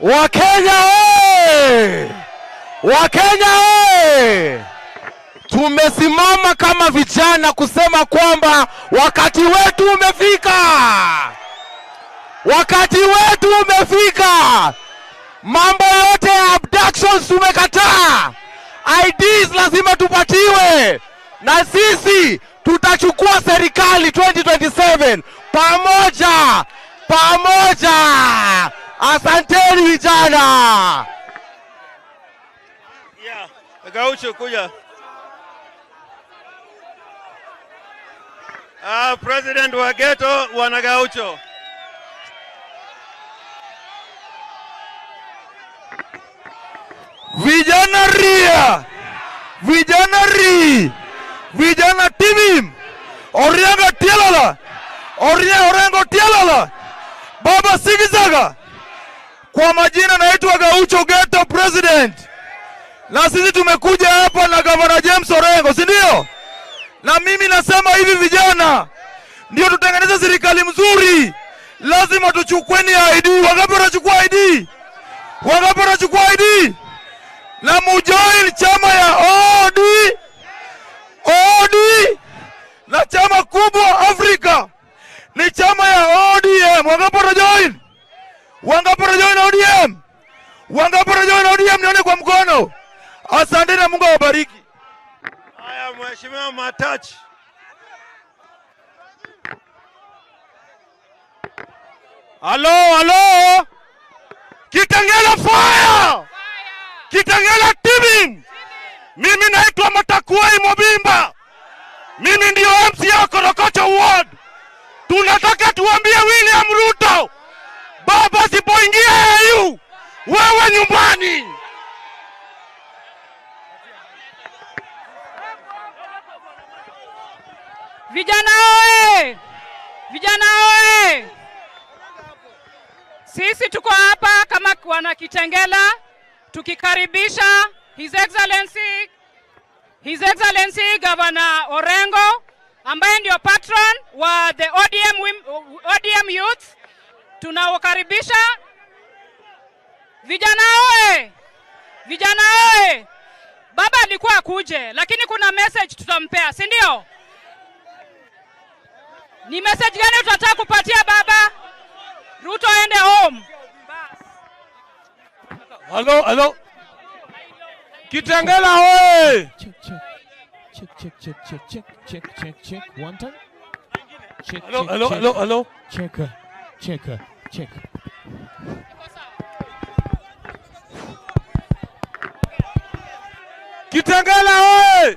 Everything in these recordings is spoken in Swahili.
Wakenya oye! Wakenya oye! Tumesimama kama vijana kusema kwamba wakati wetu umefika. Wakati wetu umefika. Mambo yote ya abductions tumekataa. IDs lazima tupatiwe. Na sisi tutachukua serikali 2027 pamoja. Pamoja. Asanteni vijana. Gaucho kuja. President wa Ghetto wana Gaucho. Vijana ria. Vijana ri. Vijana timim. Orianga tialala. Orengo tialala. Baba Sigizaga. Kwa majina naitwa Gaucho Ghetto President. Na sisi tumekuja hapa na Governor James Orengo, si ndio? Na mimi nasema hivi vijana, ndio tutengeneze serikali mzuri. Lazima tuchukweni ID. Wangapi wanachukua ID? Wangapi wanachukua ID? Na mujoin chama ya OD na chama kubwa Afrika ni chama ya ODM. Wangapi wanajoin? Wangapi wanajoin ODM? Wangapi wanajoin ODM? Nione kwa mkono. Asante na Mungu awabariki. Haya, Mheshimiwa Matachi. Halo. Kitengela fire. Kitengela teaming. Mimi naitwa Matakuai Mobimba. Mimi ndio MC ya Korokocho Ward. Tunataka tuambie William Ruto, baba sipoingia EU, wewe nyumbani. Vijana oe! Vijana oe! Sisi tuko hapa kama wana Kitengela tukikaribisha His Excellency Governor Orengo ambaye ndio patron wa the ODM Youth. Tunawakaribisha. Vijana oe! Vijana oe! Baba alikuwa akuje, lakini kuna message tutampea, si ndio? Ni message gani tunataka kupatia baba? Ruto aende home. Halo. Kitengela hoye! Check. One time. Hello. Check. Kitengela hoye!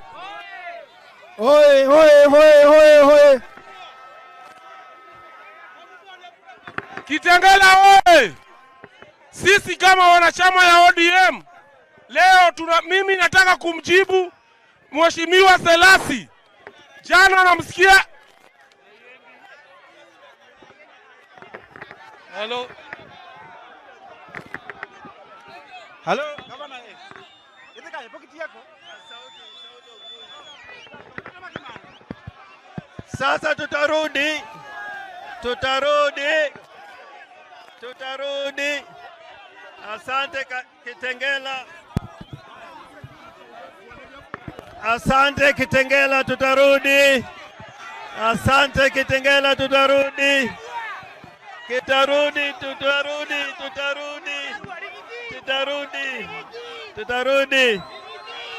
Hoye. Kitengela hoye! Sisi kama wanachama ya ODM leo mimi nataka kumjibu Mheshimiwa Selasi. Jana namsikia. Hello. Gavana Itaka pocket yako. Sasa tutarudi. Asante Kitengela. Asante Kitengela, tutarudi. Asante Kitengela, tutarudi.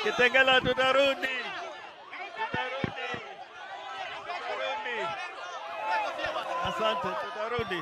Kitengela, tutarudi. Asante, tutarudi.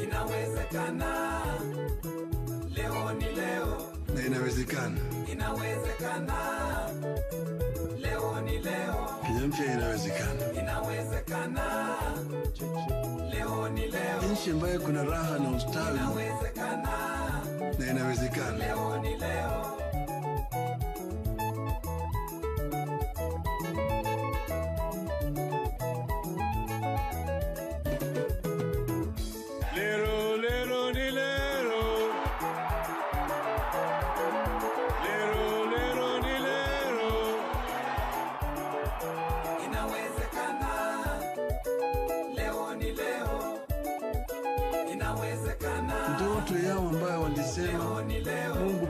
Inawezekana. Leo ni leo. Na inawezekana. Inawezekana. Leo ni leo. Pia inawezekana. Inawezekana. Leo ni leo. Nchi ambayo kuna raha na ustawi. Inawezekana. Na inawezekana. Leo ni leo. Ndoto yao ambayo walisema Mungu